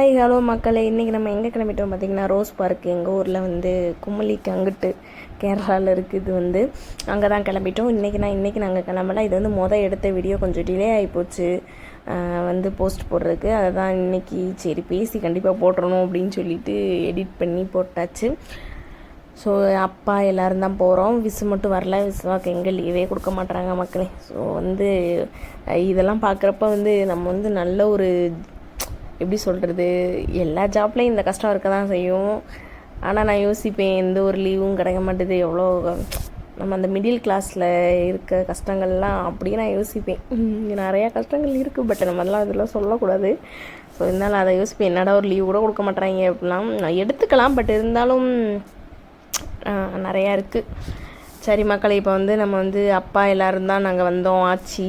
Hi hello மக்களே, இன்றைக்கி நம்ம எங்கே கிளம்பிட்டோம் பார்த்திங்கன்னா ரோஸ் பார்க். எங்கள் ஊரில் வந்து குமுளிக்கு அங்கிட்டு கேரளாவில் இருக்குது. இது வந்து அங்கே தான் கிளம்பிட்டோம். இன்றைக்கி நாங்கள் கிளம்பல. இது வந்து எடுத்த வீடியோ கொஞ்சம் டிலே ஆகிப்போச்சு வந்து போஸ்ட் போடுறதுக்கு. அதை தான் இன்றைக்கி சரி பேசி கண்டிப்பாக போட்டுறணும் அப்படின்னு சொல்லிட்டு எடிட் பண்ணி போட்டாச்சு. ஸோ அப்பா எல்லோரும் தான் போகிறோம். விசு மட்டும் வரல. விசுவாக்கு எங்கே லீவே கொடுக்க மாட்டுறாங்க மக்களே. ஸோ வந்து இதெல்லாம் பார்க்குறப்ப வந்து நம்ம வந்து நல்ல ஒரு எப்படி சொல்கிறது, எல்லா ஜாப்லேயும் இந்த கஷ்டம் இருக்க தான் செய்யும். ஆனால் நான் யோசிப்பேன், எந்த ஒரு லீவும் கிடைக்க மாட்டேது, எவ்வளோ நம்ம அந்த மிடில் கிளாஸில் இருக்க கஷ்டங்கள்லாம் அப்படியே நான் யோசிப்பேன். நிறையா கஷ்டங்கள் இருக்குது, பட் நம்ம அதெல்லாம் இதெல்லாம் சொல்லக்கூடாது. ஸோ இருந்தாலும் அதை யோசிப்பேன், என்னடா ஒரு லீவ் கூட கொடுக்க மாட்டேறாங்க அப்படிலாம். நான் எடுத்துக்கலாம், பட் இருந்தாலும் நிறையா இருக்குது. சரி மக்களை, இப்போ வந்து நம்ம வந்து அப்பா எல்லோரும் தான் நாங்கள் வந்தோம். ஆச்சி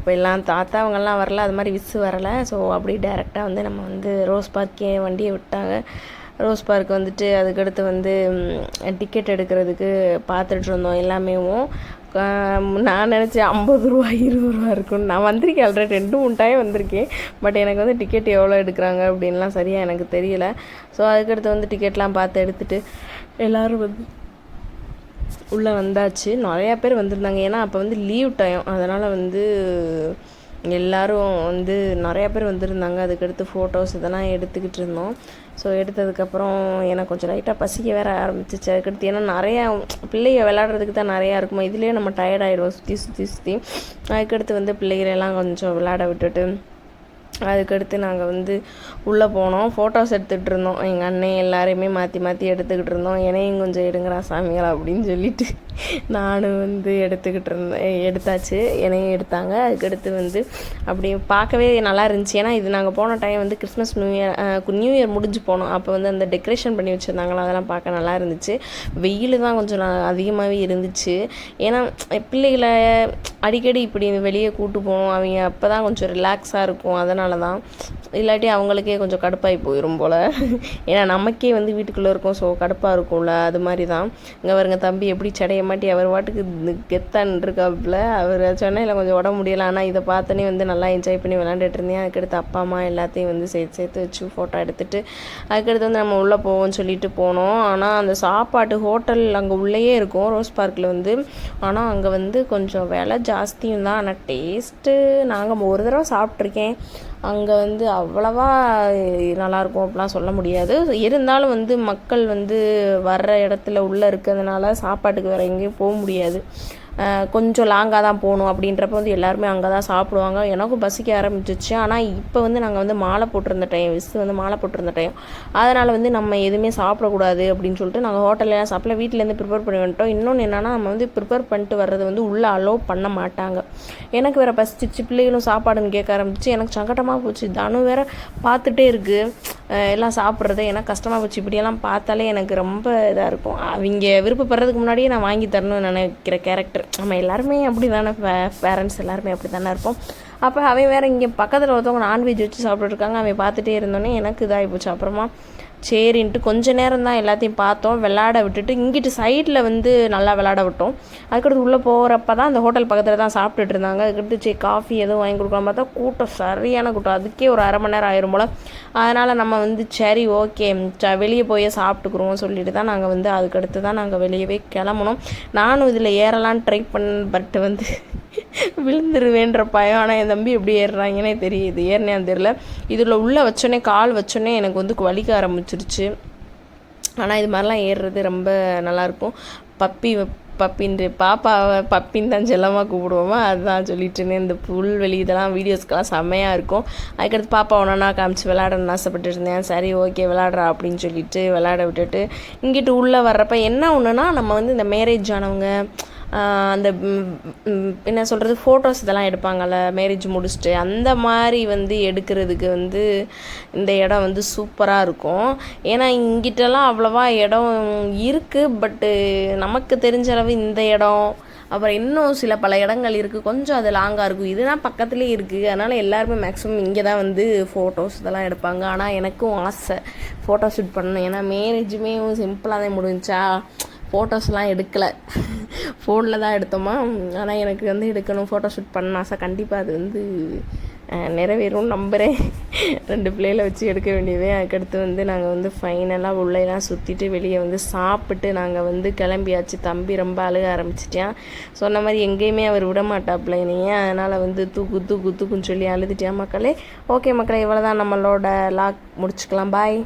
இப்போ எல்லாம் தாத்தா அவங்கெல்லாம் வரல, அது மாதிரி விசு வரலை. ஸோ அப்படி டைரெக்டாக வந்து நம்ம வந்து ரோஸ் பார்க்கே வண்டியை விட்டாங்க. ரோஸ் பார்க் வந்துட்டு அதுக்கடுத்து வந்து டிக்கெட் எடுக்கிறதுக்கு பார்த்துட்டு இருந்தோம் எல்லாமேவும். நான் நினச்சேன் 50 ரூபா 20 ரூபா இருக்குன்னு. நான் வந்திருக்கேன் ஆல்ரெடி 2-3 டைம் வந்திருக்கேன். பட் எனக்கு வந்து டிக்கெட் எவ்வளோ எடுக்கிறாங்க அப்படின்லாம் சரியாக எனக்கு தெரியல. ஸோ அதுக்கடுத்து வந்து டிக்கெட்லாம் பார்த்து எடுத்துகிட்டு எல்லோரும் வந்து உள்ளே வந்தாச்சு. நிறையா பேர் வந்திருந்தாங்க, ஏன்னா அப்போ வந்து லீவ் டைம். அதனால் வந்து எல்லோரும் வந்து நிறையா பேர் வந்திருந்தாங்க. அதுக்கடுத்து ஃபோட்டோஸ் இதெல்லாம் எடுத்துக்கிட்டு இருந்தோம். ஸோ எடுத்ததுக்கப்புறம் எனக்கு கொஞ்சம் லைட்டாக பசிக்க வேற ஆரம்பிச்சிச்சு. அதுக்கடுத்து ஏன்னா நிறையா பிள்ளைங்க விளையாடுறதுக்கு தான் நிறையா இருக்குமா, இதுலேயே நம்ம டயர்டாகிடுவோம் சுற்றி. அதுக்கடுத்து வந்து பிள்ளைகளெல்லாம் கொஞ்சம் விளையாட விட்டுட்டு அதுக்கடுத்து நாங்கள் வந்து உள்ளே போனோம். ஃபோட்டோஸ் எடுத்துகிட்டு இருந்தோம். எங்கள் அண்ணன் எல்லாரையுமே மாற்றி எடுத்துக்கிட்டு இருந்தோம். என்னையும் கொஞ்சம் எடுங்கிறா சாமிங்களா அப்படின்னு சொல்லிட்டு நானும் வந்து எடுத்தாச்சு. என்னையும் எடுத்தாங்க. அதுக்கடுத்து வந்து அப்படி பார்க்கவே நல்லா இருந்துச்சு. ஏன்னா இது நாங்கள் போன டைம் வந்து கிறிஸ்மஸ் நியூ இயர் முடிஞ்சு போனோம். அப்போ வந்து அந்த டெக்கரேஷன் பண்ணி வச்சுருந்தாங்களா, அதெல்லாம் பார்க்க நல்லா இருந்துச்சு. வெயில் தான் கொஞ்சம் அதிகமாகவே இருந்துச்சு. ஏன்னா பிள்ளைகளை அடிக்கடி இப்படி வெளியே கூட்டு போகணும், அவங்க அப்போ தான் கொஞ்சம் ரிலாக்ஸாக இருக்கும். அதனால தான், இல்லாட்டி அவங்களுக்கே கொஞ்சம் கடுப்பாகி போயிடும் போல். ஏன்னா நமக்கே வந்து வீட்டுக்குள்ளே இருக்கும், ஸோ கடுப்பாக இருக்கும்ல. அது மாதிரி தான். இங்கே வருங்க தம்பி எப்படி சடைய மாட்டி அவர் வாட்டுக்கு கெத்தான் இருக்காப்புல. அவர் சென்னையில் கொஞ்சம் உடம்பு முடியலை. ஆனால் இதை பார்த்தோன்னே வந்து நல்லா என்ஜாய் பண்ணி விளாண்டுட்டு இருந்தேன். அதுக்கடுத்து அப்பா அம்மா எல்லாத்தையும் வந்து சேர்த்து வச்சு ஃபோட்டோ எடுத்துகிட்டு அதுக்கடுத்து வந்து நம்ம உள்ளே போவோம்னு சொல்லிட்டு போனோம். ஆனால் அந்த சாப்பாட்டு ஹோட்டல் அங்கே உள்ளேயே இருக்கும் ரோஸ் பார்க்கில் வந்து. ஆனால் அங்கே வந்து கொஞ்சம் விலை ஜாஸ்தியும் தான். ஆனால் டேஸ்ட்டு நாங்கள் ஒரு தடவை சாப்பிட்ருக்கேன். அங்கே வந்து அவ்வளவா நல்லாயிருக்கும் அப்படிலாம் சொல்ல முடியாது. இருந்தாலும் வந்து மக்கள் வந்து வர்ற இடத்துல உள்ளே இருக்கிறதுனால சாப்பாட்டுக்கு வேறு எங்கேயும் போக முடியாது. கொஞ்சம் லாங்காக தான் போகணும். அப்படின்றப்ப வந்து எல்லாருமே அங்கே தான் சாப்பிடுவாங்க. எனக்கும் பசிக்க ஆரம்பிச்சிச்சு. ஆனால் இப்போ வந்து நாங்கள் வந்து மாலை போட்டிருந்த டைம், வந்து மாலை போட்டிருந்த டைம். அதனால் வந்து நம்ம எதுவுமே சாப்பிடக்கூடாது அப்படின்னு சொல்லிட்டு நாங்கள் ஹோட்டல்லாம் சாப்பிடல, வீட்டிலேருந்து ப்ரிப்பேர் பண்ணி வந்துட்டோம். இன்னொன்று என்னென்னா, நம்ம வந்து ப்ரிப்பேர் பண்ணிட்டு வர்றது வந்து உள்ளே அலோவ் பண்ண மாட்டாங்க. எனக்கு வேறு பசிச்சிச்சு, பிள்ளைகளும் சாப்பாடுன்னு கேட்க ஆரம்பிச்சு. எனக்கு சங்கட்டமாக போச்சு. தனு வேறு பார்த்துட்டே இருக்குது எல்லாம் சாப்பிட்றது. எனக்கு கஷ்டமாக போச்சு. இப்படியெல்லாம் பார்த்தாலே எனக்கு ரொம்ப இதாக இருக்கும். அவங்க விருப்பப்படுறதுக்கு முன்னாடியே நான் வாங்கி தரணும்னு நினைக்கிற கேரக்டர். நம்ம எல்லாருமே அப்படி தானே, பேரண்ட்ஸ் எல்லாருமே அப்படி தானே இருப்போம். அப்போ அவன் வேறு இங்கே பக்கத்தில் ஒருத்தவங்க நான்வெஜ் வச்சு சாப்பிட்டுருக்காங்க. அவன் பார்த்துட்டே இருந்தோன்னே எனக்கு இதாகி போச்சு. அப்புறமா சரின்ட்டு கொஞ்சம் நேரம் தான் எல்லாத்தையும் பார்த்தோம். விளையாட விட்டுட்டு இங்கிட்டு சைடில் வந்து நல்லா விளையாட விட்டோம். அதுக்கடுத்து உள்ளே போகிறப்ப தான் அந்த ஹோட்டல் பக்கத்தில் தான் சாப்பிட்டுட்டு இருந்தாங்க. அதுக்கடுத்து சரி காஃபி எதுவும் வாங்கி கொடுக்கலாம் பார்த்தா கூட்டம், சரியான கூட்டம். அதுக்கே ஒரு 1/2 மணி நேரம் ஆயிரும் போல். அதனால் நம்ம வந்து சரி ஓகே வெளியே போய் சாப்பிட்டுக்குறோம் சொல்லிட்டு தான் நாங்கள் வந்து அதுக்கடுத்து தான் நாங்கள் வெளியவே கிளம்பணும். நானும் இதில் ஏறலான்னு ட்ரை பட் வந்து விழுந்துருவேன்ற பயம். ஆனால் என் தம்பி எப்படி ஏறுறாங்கன்னே தெரியுது, ஏறினேன்னு தெரியல. இதில் உள்ளே வச்சோன்னே கால் வச்சோன்னே எனக்கு வந்து வலிக்க ஆரம்பிச்சிருச்சு. ஆனால் இது மாதிரிலாம் ஏறுறது ரொம்ப நல்லாயிருக்கும். பப்பின்னு பாப்பாவை பப்பின்னு தான் செல்லமாக கூப்பிடுவோமா, அதுதான் சொல்லிட்டுன்னு. இந்த புல்வெளி இதெல்லாம் வீடியோஸ்க்கெல்லாம் செம்மையாக இருக்கும். அதுக்கடுத்து பாப்பா ஒன்றா காமிச்சு விளையாடணும்னு ஆசைப்பட்டு இருந்தேன். சரி ஓகே விளையாடுறா அப்படின்னு சொல்லிட்டு விளையாட விட்டுட்டு இங்கிட்டு உள்ளே வர்றப்ப என்ன ஒன்றுனா, நம்ம வந்து இந்த மேரேஜ் ஆனவங்க அந்த என்ன சொல்கிறது ஃபோட்டோஸ் இதெல்லாம் எடுப்பாங்கள்ல மேரேஜ் முடிச்சுட்டு, அந்த மாதிரி வந்து எடுக்கிறதுக்கு வந்து இந்த இடம் வந்து சூப்பராக இருக்கும். ஏன்னா இங்கிட்டலாம் அவ்வளோவா இடம் இருக்குது, பட்டு நமக்கு தெரிஞ்ச அளவு இந்த இடம், அப்புறம் இன்னும் பல இடங்கள் இருக்குது, கொஞ்சம் அது லாங்காக இருக்கும். இதுதான் பக்கத்துலேயே இருக்குது. அதனால் எல்லாருமே மேக்ஸிமம் இங்கே தான் வந்து ஃபோட்டோஸ் இதெல்லாம் எடுப்பாங்க. ஆனால் எனக்கும் ஆசை ஃபோட்டோ ஷூட் பண்ணணும். ஏன்னா மேரேஜுமே சிம்பிளாக தான் முடிஞ்சா, ஃபோட்டோஸ்லாம் எடுக்கலை, ஃபோனில் தான் எடுத்தோமா. ஆனால் எனக்கு வந்து எடுக்கணும், ஃபோட்டோ ஷூட் பண்ண ஆசை. கண்டிப்பாக அது வந்து நிறைவேறும் நம்புகிறேன். 2 பிள்ளைகளை வச்சு எடுக்க வேண்டியதே. அதுக்கடுத்து வந்து நாங்கள் வந்து ஃபைனலாக உள்ளேலாம் சுற்றிட்டு வெளியே வந்து சாப்பிட்டு நாங்கள் வந்து கிளம்பியாச்சு. தம்பி ரொம்ப அழுக ஆரம்பிச்சிட்டான். சொன்ன மாதிரி எங்கேயுமே அவர் விட மாட்டாப்புல என்னையே. அதனால் வந்து தூக்குன்னு சொல்லி அழுதுட்டான் மக்களே. ஓகே மக்களே, இவ்வளோ தான் நம்மளோட லாக் முடிச்சுக்கலாம். பாய்.